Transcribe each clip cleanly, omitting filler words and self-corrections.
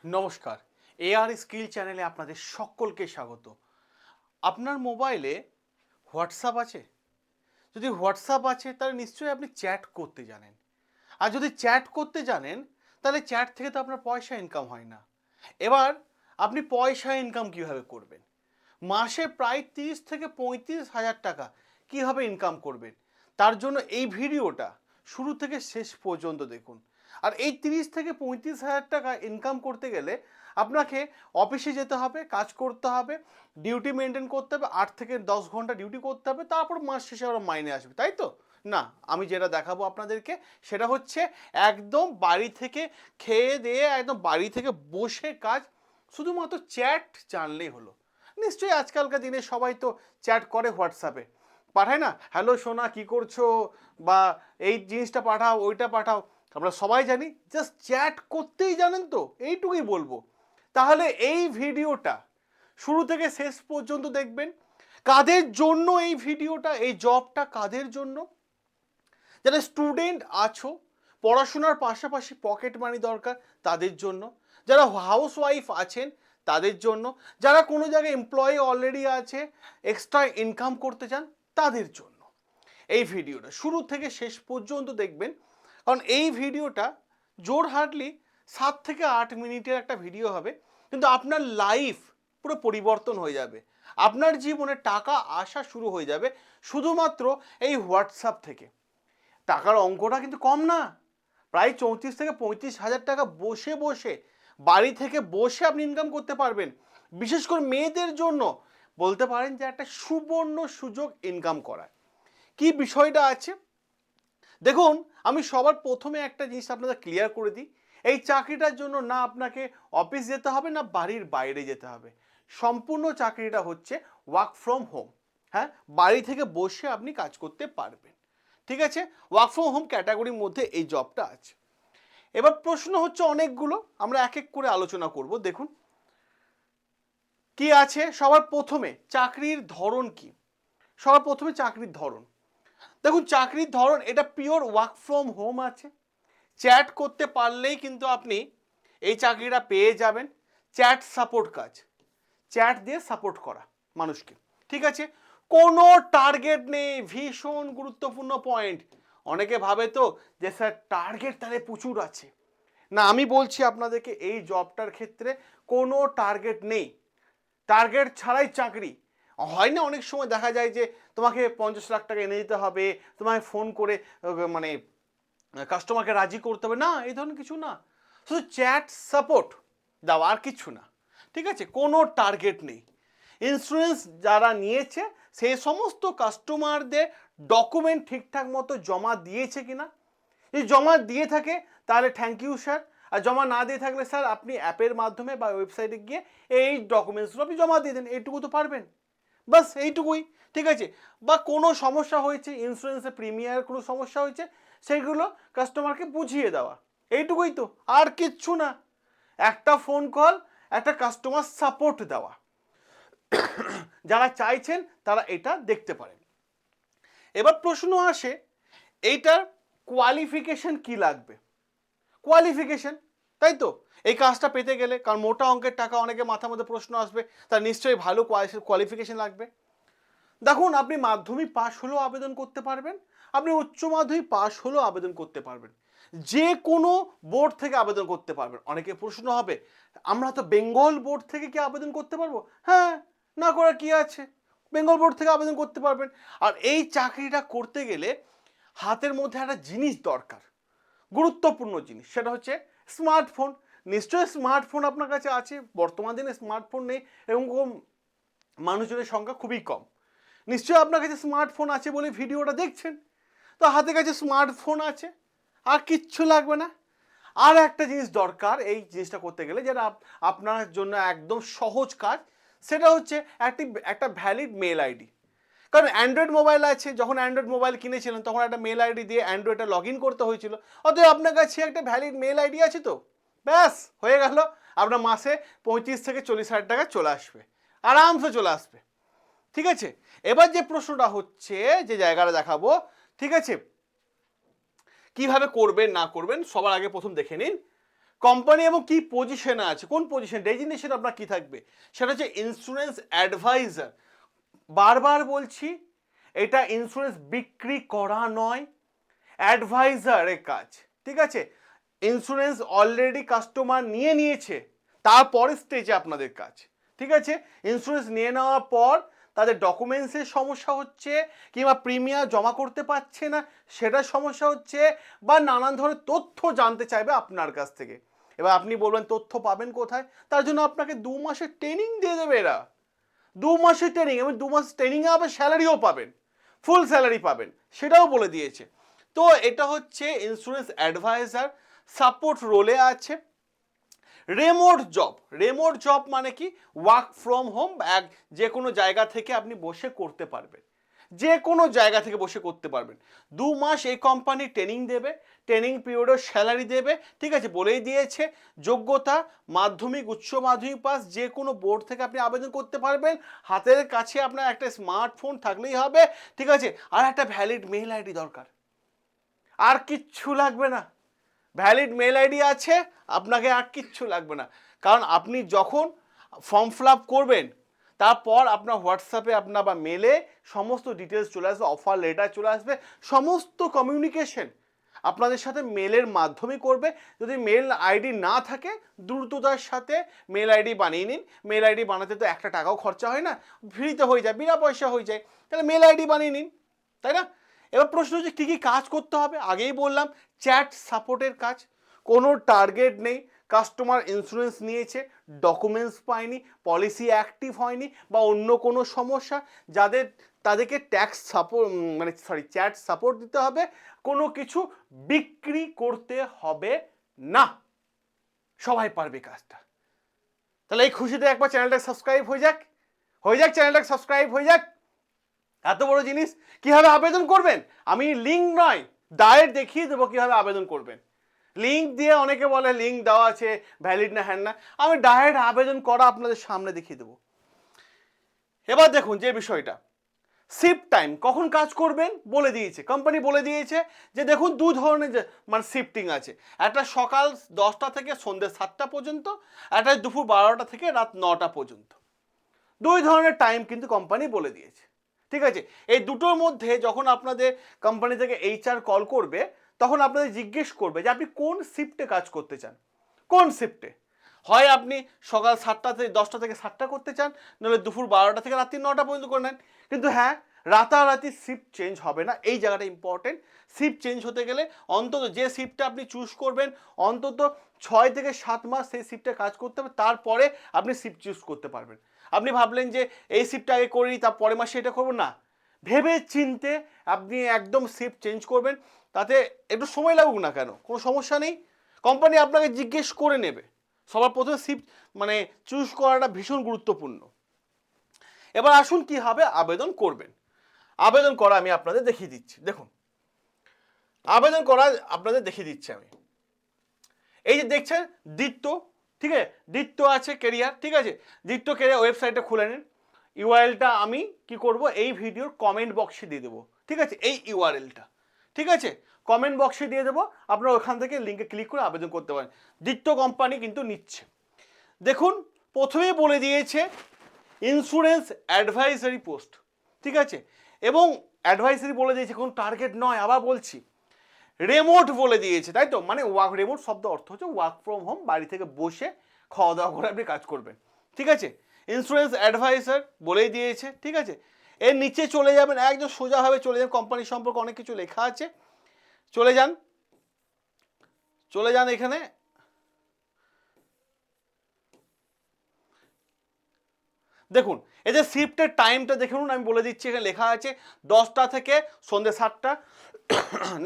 নমস্কার, AR skill চ্যানেলে আপনাদের সকলকে স্বাগত। আপনার মোবাইলে হোয়াটসঅ্যাপ আছে? যদি হোয়াটসঅ্যাপ আছে তাহলে নিশ্চয়ই আপনি চ্যাট করতে জানেন। আর যদি চ্যাট করতে জানেন তাহলে চ্যাট থেকে তো আপনার পয়সা ইনকাম হয় না। এবার আপনি পয়সা ইনকাম কিভাবে করবেন? মাসে প্রায় 30 থেকে 35,000 টাকা কীভাবে ইনকাম করবেন, তার জন্য এই ভিডিওটা শুরু থেকে শেষ পর্যন্ত দেখুন। আর এই 30 থেকে 35,000 টাকা ইনকাম করতে গেলে আপনাকে অফিসে যেতে হবে, কাজ করতে হবে, ডিউটি মেনটেন করতে হবে, 8 থেকে 10 ঘন্টা ডিউটি করতে হবে, তারপর মাস শেষে আবার মাইনে আসবে, তাই তো? না, আমি যেটা দেখাবো আপনাদেরকে সেটা হচ্ছে একদম বাড়ি থেকে খেয়ে দিয়ে একদম বাড়ি থেকে বসে কাজ, শুধুমাত্র চ্যাট জানলেই হলো। নিশ্চয়ই আজকালকার দিনে সবাই তো চ্যাট করে হোয়াটসঅ্যাপে, পাঠায় না, হ্যালো সোনা কী করছো, বা এই জিনিসটা পাঠাও, ওইটা পাঠাও। আমরা সবাই জানি, জাস্ট চ্যাট করতেই জানেন তো, এইটুকুই বলবো। তাহলে এই ভিডিওটা শুরু থেকে শেষ পর্যন্ত দেখবেন। কাদের জন্য এই ভিডিওটা, এই জবটা কাদের জন্য? যারা স্টুডেন্ট আছো, পড়াশোনার পাশাপাশি পকেট মানি দরকার, তাদের জন্য। যারা হাউস ওয়াইফ আছেন তাদের জন্য। যারা কোনো জায়গায় এমপ্লয়ি অলরেডি আছে, এক্সট্রা ইনকাম করতে চান, তাদের জন্য এই ভিডিওটা শুরু থেকে শেষ পর্যন্ত দেখবেন। কারণ এই ভিডিওটা জোর হার্ডলি 7 থেকে 8 মিনিটের একটা ভিডিও হবে, কিন্তু আপনার লাইফ পুরো পরিবর্তন হয়ে যাবে। আপনার জীবনে টাকা আসা শুরু হয়ে যাবে শুধুমাত্র এই হোয়াটসঅ্যাপ থেকে। টাকার অঙ্কটা কিন্তু কম না, প্রায় 34 থেকে 35,000 টাকা বসে বসে বাড়ি থেকে বসে আপনি ইনকাম করতে পারবেন। বিশেষ করে মেয়েদের জন্য বলতে পারেন যে একটা সুবর্ণ সুযোগ ইনকাম করার। কি বিষয়টা আছে দেখুন, আমি সবার প্রথমে একটা জিনিস আপনাদের ক্লিয়ার করে দিই। এই চাকরিটার জন্য না আপনাকে অফিস যেতে হবে, না বাড়ির বাইরে যেতে হবে। সম্পূর্ণ চাকরিটা হচ্ছে ওয়ার্ক ফ্রম হোম। হ্যাঁ, বাড়ি থেকে বসে আপনি কাজ করতে পারবেন। ঠিক আছে, ওয়ার্ক ফ্রম হোম ক্যাটাগরির মধ্যে এই জবটা আছে। এবার প্রশ্ন হচ্ছে অনেকগুলো, আমরা এক এক করে আলোচনা করব। দেখুন কি আছে। সবার প্রথমে চাকরির ধরন কি? সবার প্রথমে চাকরির ধরন দেখুন। চাকরির ধরন এটা পিওর ওয়ার্ক ফ্রম হোম আছে। চ্যাট করতে পারলেই কিন্তু আপনি এই চাকরিটা পেয়ে যাবেন। চ্যাট সাপোর্ট কাজ, চ্যাট দিয়ে সাপোর্ট করা মানুষকে। ঠিক আছে, কোনো টার্গেট নেই, ভীষণ গুরুত্বপূর্ণ পয়েন্ট। অনেকে ভাবে তো যে স্যার টার্গেট তাহলে প্রচুর আছে। না, আমি বলছি আপনাদেরকে এই জবটার ক্ষেত্রে কোনো টার্গেট নেই। টার্গেট ছাড়াই চাকরি হয় না। অনেক সময় দেখা যায় যে তোমাকে 50 লাখ টাকা এনে দিতে হবে, তোমাকে ফোন করে মানে কাস্টমারকে রাজি করতে হবে, না এই ধরনের কিছু না। শুধু চ্যাট সাপোর্ট দাও, আর কিছু না। ঠিক আছে, কোনো টার্গেট নেই। ইন্স্যুরেন্স যারা নিয়েছে সেই সমস্ত কাস্টমারদের ডকুমেন্ট ঠিকঠাক মতো জমা দিয়েছে কিনা, যদি জমা দিয়ে থাকে তাহলে থ্যাংক ইউ স্যার। আর জমা না দিয়ে থাকলে স্যার আপনি অ্যাপের মাধ্যমে বা ওয়েবসাইটে গিয়ে এই ডকুমেন্টসগুলো আপনি জমা দিয়ে দেন, এইটুকু তো পারবেন। বাস এইটুকুই। ঠিক আছে, বা কোনো সমস্যা হয়েছে, ইন্স্যুরেন্সের প্রিমিয়ার কোনো সমস্যা হয়েছে, সেইগুলো কাস্টমারকে বুঝিয়ে দেওয়া, এইটুকুই তো, আর কিচ্ছু না। একটা ফোন কল, একটা কাস্টমার সাপোর্ট দেওয়া। যারা চাইছেন তারা এটা দেখতে পারেন। এবার প্রশ্ন আসে এইটার কোয়ালিফিকেশন কি লাগবে। কোয়ালিফিকেশন, তাই তো, এই কাজটা পেতে গেলে, কারণ মোটা অঙ্কের টাকা, অনেকে মাথার মধ্যে প্রশ্ন আসবে, তার নিশ্চয়ই ভালো কোয়ালিফিকেশন লাগবে। দেখুন, আপনি মাধ্যমিক পাশ হলেও আবেদন করতে পারবেন, আপনি উচ্চ মাধ্যমিক পাশ হলেও আবেদন করতে পারবেন, যে কোনো বোর্ড থেকে আবেদন করতে পারবেন। অনেকে প্রশ্ন হবে, আমরা তো বেঙ্গল বোর্ড থেকে কি আবেদন করতে পারবো? হ্যাঁ, না করার কি আছে, বেঙ্গল বোর্ড থেকে আবেদন করতে পারবেন। আর এই চাকরিটা করতে গেলে হাতের মধ্যে একটা জিনিস দরকার, গুরুত্বপূর্ণ জিনিস, সেটা হচ্ছে স্মার্টফোন। নিশ্চয়ই স্মার্টফোন আপনার কাছে আছে। বর্তমান দিনে স্মার্টফোন নেই এরকম মানুষজনের সংখ্যা খুবই কম। নিশ্চয়ই আপনার কাছে স্মার্টফোন আছে বলে ভিডিওটা দেখছেন। তো হাতে কাছে স্মার্টফোন আছে, আর কিচ্ছু লাগবে না। আর একটা জিনিস দরকার এই জিনিসটা করতে গেলে, যেটা আপনার জন্য একদম সহজ কাজ, সেটা হচ্ছে একটা ভ্যালিড মেল আইডি। কারণ অ্যান্ড্রয়েড মোবাইল আছে, যখন অ্যান্ড্রয়েড মোবাইল কিনেছিলেন তখন একটা মেল আইডি দিয়ে অ্যান্ড্রয়েডটা লগ ইন করতে হয়েছিল। অতএব আপনার কাছে একটা ভ্যালিড মেল আইডি আছে, তো ব্যাস হয়ে গেল। আপনার মাসে 35 থেকে 40,000 টাকা চলে আসবে, আরামসে চলে আসবে। ঠিক আছে, এবার যে প্রশ্নটা হচ্ছে, যে জায়গাটা দেখাবো, ঠিক আছে, কিভাবে করবেন না করবেন, সবার আগে প্রথম দেখে নিন কোম্পানি এবং কি পজিশনে আছে, কোন পজিশন ডেজিগনেশন আপনার কি থাকবে, সেটা হচ্ছে ইন্স্যুরেন্স অ্যাডভাইজার। বারবার বলছি, এটা ইন্স্যুরেন্স বিক্রি করা নয়, অ্যাডভাইজারের কাজ। ঠিক আছে, ইন্স্যুরেন্স অলরেডি কাস্টমার নিয়ে নিয়েছে, তারপরে স্টেজে আপনাদের কাজ। ঠিক আছে, ইন্স্যুরেন্স নিয়ে নেওয়ার পর তাদের ডকুমেন্টসের সমস্যা হচ্ছে, কিংবা প্রিমিয়াম জমা করতে পারছে না সেটার সমস্যা হচ্ছে, বা নানান ধরনের তথ্য জানতে চাইবে আপনার কাছ থেকে। এবার আপনি বলবেন তথ্য পাবেন কোথায়, তার জন্য আপনাকে 2 মাসের ট্রেনিং দিয়ে দেবে এরা। 2 মাসের ট্রেনিং, এবং 2 মাস ট্রেনিংয়ে আবার স্যালারিও পাবেন, ফুল স্যালারি পাবেন, সেটাও বলে দিয়েছে। তো এটা হচ্ছে ইন্স্যুরেন্স অ্যাডভাইজার, সাপোর্ট রোলে আছে। রিমোট জব, রিমোট জব মানে কি, ওয়ার্ক ফ্রম হোম, যে কোনো জায়গা থেকে আপনি বসে করতে পারবেন, যে কোনো জায়গা থেকে বসে করতে পারবেন। 2 মাস এই কোম্পানি ট্রেনিং দেবে, ট্রেনিং পিরিয়ডের স্যালারি দেবে। ঠিক আছে, বলেই দিয়েছে যোগ্যতা মাধ্যমিক, উচ্চ মাধ্যমিক পাস, যে কোনো বোর্ড থেকে আপনি আবেদন করতে পারবেন। হাতের কাছে আপনার একটা স্মার্টফোন থাকলেই হবে। ঠিক আছে, আর একটা ভ্যালিড মেইল আইডি দরকার, আর কিচ্ছু লাগবে না। ভ্যালিড মেল আইডি আছে, আপনাকে আর কিচ্ছু লাগবে না। কারণ আপনি যখন ফর্ম ফিল আপ করবেন, তারপর আপনার হোয়াটসঅ্যাপে আপনার বা মেলে সমস্ত ডিটেলস চলে আসবে, অফার লেটার চলে আসবে, সমস্ত কমিউনিকেশন আপনাদের সাথে মেলের মাধ্যমে করবে। যদি মেল আইডি না থাকে, দ্রুততার সাথে মেল আইডি বানিয়ে নিন। মেল আইডি বানাতে তো একটা টাকাও খরচা হয় না, ফ্রিতে হয়ে যায়, বিনা পয়সা হয়ে যায়। তাহলে মেল আইডি বানিয়ে নিন, তাই না? এবার প্রশ্ন হচ্ছে কী কী কাজ করতে হবে। আগেই বললাম, চ্যাট সাপোর্টের কাজ, কোনো টার্গেট নেই, কাস্টমার ইন্স্যুরেন্স নিয়েছে, ডকুমেন্টস পায়নি, পলিসি অ্যাক্টিভ হয়নি, বা অন্য কোনো সমস্যা, তাদেরকে ট্যাক্স সাপোর্ট চ্যাট সাপোর্ট দিতে হবে। কোনো কিছু বিক্রি করতে হবে না, সবাই পারবে কাজটা। তাহলে এই খুশিতে একবার চ্যানেলটা সাবস্ক্রাইব হয়ে যাক, চ্যানেলটা সাবস্ক্রাইব হয়ে যাক। এত বড় জিনিস, কিভাবে আবেদন করবেন আমি লিঙ্ক নয় ডাইরেক্ট দেখিয়ে দেবো কিভাবে আবেদন করবেন। লিঙ্ক দিয়ে অনেকে বলে লিঙ্ক দেওয়া আছে, ভ্যালিড না, হ্যান না, আমি ডাইরেক্ট আবেদন করা আপনাদের সামনে দেখিয়ে দেবো। এবার দেখুন যে বিষয়টা, শিফট টাইম, কখন কাজ করবেন বলে দিয়েছে কোম্পানি, বলে দিয়েছে যে দেখুন 2 ধরনের শিফটিং আছে। একটা সকাল 10টা থেকে সন্ধ্যে 7টা পর্যন্ত, একটা দুপুর 12টা থেকে রাত 9টা পর্যন্ত। 2 ধরনের টাইম কিন্তু কোম্পানি বলে দিয়েছে। ঠিক আছে, এই দুটোর মধ্যে যখন আপনাদের কোম্পানি থেকে এইচআর কল করবে, তখন আপনাদের জিজ্ঞেস করবে যে আপনি কোন শিফটে কাজ করতে চান, কোন শিফটে। হয় আপনি সকাল 7টা থেকে 10টা থেকে 7টা করতে চান, নাহলে দুপুর 12টা থেকে রাত্রি 9টা পর্যন্ত করে নেন। কিন্তু হ্যাঁ, রাতারাতি শিফট চেঞ্জ হবে না, এই জায়গাটা ইম্পর্টেন্ট। শিফট চেঞ্জ হতে গেলে অন্তত যে শিফটটা আপনি চুজ করবেন, অন্তত 6 থেকে 7 মাস সেই শিফটে কাজ করতে হবে, তারপরে আপনি শিফট চুজ করতে পারবেন। আপনি ভাবলেন যে এই শিফটটা আগে করি, তার পরের মাসে এটা করবো না, ভেবে চিনতে আপনি একদম শিফট চেঞ্জ করবেন। তাতে একটু সময় লাগুক না কেন, কোনো সমস্যা নেই, কোম্পানি আপনাকে জিজ্ঞেস করে নেবে। সবার প্রথমে শিফট চুজ করাটা ভীষণ গুরুত্বপূর্ণ। এবার আসুন কীভাবে আবেদন করবেন। আবেদন করা আমি আপনাদের দেখিয়ে দিচ্ছি। দেখুন, আবেদন করা আপনাদের দেখিয়ে দিচ্ছি আমি। এই যে দেখছেন দীপ্ত, ঠিক আছে, দীপ্ত আছে কেরিয়ার। ঠিক আছে, দীপ্ত কেরিয়ার ওয়েবসাইটটা খুলে নিন। ইউআরএলটা আমি কি করব, এই ভিডিওর কমেন্ট বক্সে দিয়ে দেবো। ঠিক আছে, এই ইউআরএলটা, ঠিক আছে, কমেন্ট বক্সে দিয়ে দেবো, আপনারা ওখান থেকে লিঙ্কে ক্লিক করে আবেদন করতে পারেন। দীপ্ত কোম্পানি কিন্তু নিচ্ছে। দেখুন, প্রথমেই বলে দিয়েছে ইন্স্যুরেন্স অ্যাডভাইজারি পোস্ট। ঠিক আছে, এবং অ্যাডভাইজারি বলে দিয়েছে, কোনো টার্গেট নয়। আবার বলছি, রিমোট বলে দিয়েছে, তাই তো, মানে রিমোট শব্দ অর্থ হচ্ছে ওয়ার্ক ফ্রম হোম, বাড়ি থেকে বসে খাওয়া দাওয়া করে আপনি কাজ করবেন। ঠিক আছে, ইন্স্যুরেন্স অ্যাডভাইজার বলেই দিয়েছে। ঠিক আছে, এর নিচে চলে যাবেন, একদম সোজাভাবে চলে যান, কোম্পানি সম্পর্কে অনেক কিছু লেখা আছে, চলে যান, এখানে দেখুন, এই যে শিফটের টাইমটা দেখুন, আমি বলে দিচ্ছি, এখানে লেখা আছে 10টা থেকে সন্ধ্যে 7টা,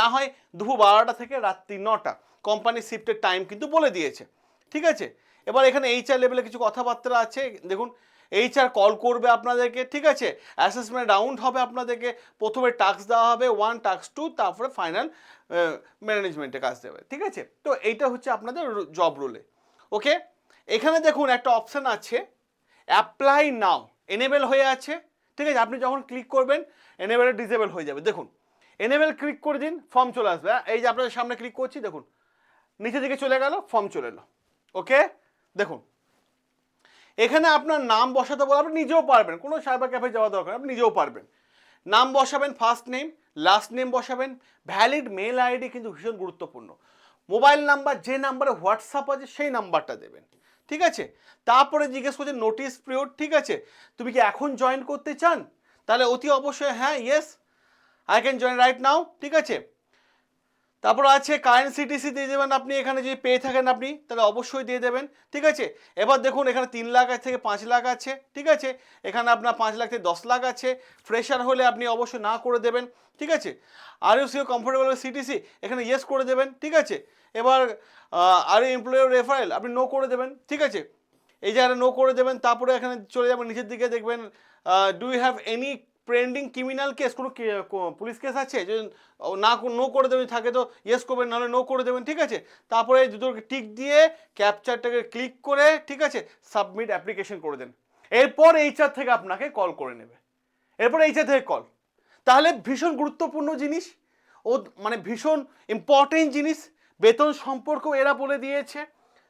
না হয় দুপুর 12টা থেকে রাত্রি 9টা, কোম্পানি শিফটের টাইম কিন্তু বলে দিয়েছে। ঠিক আছে, এবার এখানে এইচআর লেভেলে কিছু কথাবার্তা আছে। দেখুন, এইচআর কল করবে আপনাদেরকে। ঠিক আছে, অ্যাসেসমেন্ট রাউন্ড হবে, আপনাদেরকে প্রথমে টাস্ক দেওয়া হবে 1, টাস্ক 2, তারপরে ফাইনাল ম্যানেজমেন্টে কাজ দেবে। ঠিক আছে, তো এইটা হচ্ছে আপনাদের জব রোলে। ওকে, এখানে দেখুন একটা অপশান আছে অ্যাপ্লাই নাও, এনেবেল হয়ে আছে। ঠিক আছে, আপনি যখন ক্লিক করবেন এনেবেল ডিসেবল হয়ে যাবে। দেখুন, এনেবেল ক্লিক করে দিন, ফর্ম চলে আসবে। এই যে আপনাদের সামনে ক্লিক করছি, দেখুন নিচের দিকে চলে গেল, ফর্ম চলে এলো। ওকে, দেখুন এখানে আপনার নাম বসাতে বলে, আপনি নিজেও পারবেন, কোনো সাইবার ক্যাফে যাওয়া দরকার, আপনি নিজেও পারবেন। নাম বসাবেন, ফার্স্ট নেম, লাস্ট নেম বসাবেন, ভ্যালিড মেল আইডি কিন্তু ভীষণ গুরুত্বপূর্ণ। মোবাইল নাম্বার, যে নাম্বারে হোয়াটসঅ্যাপ আছে সেই নাম্বারটা দেবেন, ঠিক আছে। তারপরে জিজ্ঞেস করছে নোটিস পিরিয়ড, ঠিক আছে, তুমি কি এখন জয়েন করতে চান? তাহলে অতি অবশ্যই হ্যাঁ, yes I can join right now, ঠিক আছে। তারপর আছে কারেন্ট সিটিসি দিয়ে দেবেন, আপনি এখানে যদি পেয়ে থাকেন আপনি তাহলে অবশ্যই দিয়ে দেবেন, ঠিক আছে। এবার দেখুন এখানে 3 লাখ থেকে 5 লাখ আছে, ঠিক আছে। এখানে আপনার 5 লাখ থেকে 10 লাখ আছে। ফ্রেশার হলে আপনি অবশ্যই না করে দেবেন, ঠিক আছে। Are you so comfortable CTC, এখানে ইয়েস করে দেবেন, ঠিক আছে। এবার আর ইউ এমপ্লয়ার রেফারেল, আপনি নো করে দেবেন, ঠিক আছে। এই জায়গাটা নো করে দেবেন। তারপরে এখানে চলে যাবেন নিচের দিকে, দেখবেন do you have any pending criminal case, কোনো পুলিশ কেস আছে, যদি না নো করে দেবেন, থাকে তো ইয়েস করবেন, নাহলে নো করে দেবেন, ঠিক আছে। তারপরে এই দুটো টিক দিয়ে ক্যাপচারটাকে ক্লিক করে, ঠিক আছে, সাবমিট অ্যাপ্লিকেশন করে দেন। এরপর এইচআর থেকে আপনাকে কল করে নেবে, এরপর এইচআর থেকে কল। তাহলে ভীষণ গুরুত্বপূর্ণ জিনিস, ও মানে ভীষণ ইম্পর্টেন্ট জিনিস, বেতন সম্পর্কেও এরা বলে দিয়েছে।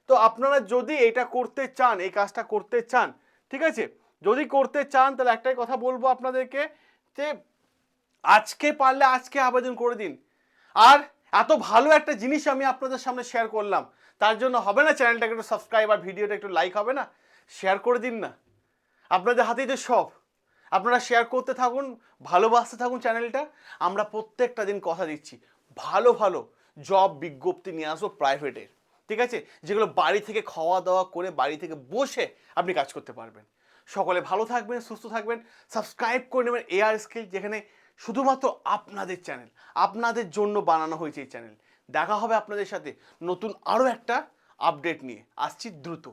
তো আপনারা যদি এটা করতে চান, এই কাজটা করতে চান, ঠিক আছে, যদি করতে চান তাহলে একটাই কথা বলবো আপনাদেরকে, যে আজকে পারলে আজকে আবেদন করে দিন। আর এত ভালো একটা জিনিস আমি আপনাদের সামনে শেয়ার করলাম, তার জন্য হবে না চ্যানেলটাকে একটু সাবস্ক্রাইব আর ভিডিওটা একটু লাইক হবে না? শেয়ার করে দিন না, আপনাদের হাতেই তো সব। আপনারা শেয়ার করতে থাকুন, ভালোবাসতে থাকুন চ্যানেলটা। আমরা প্রত্যেকটা দিন কথা দিচ্ছি ভালো ভালো জব বিজ্ঞপ্তি নিয়ে আসবো প্রাইভেটের, ঠিক আছে, যেগুলো বাড়ি থেকে খাওয়া দাওয়া করে বাড়ি থেকে বসে আপনি কাজ করতে পারবেন। সকলে ভালো থাকবেন, সুস্থ থাকবেন। সাবস্ক্রাইব করে নেবেন এআর স্কিল, যেখানে শুধুমাত্র আপনাদের চ্যানেল, আপনাদের জন্য বানানো হয়েছে এই চ্যানেল। দেখা হবে আপনাদের সাথে নতুন আরও একটা আপডেট নিয়ে, আসছি দ্রুত।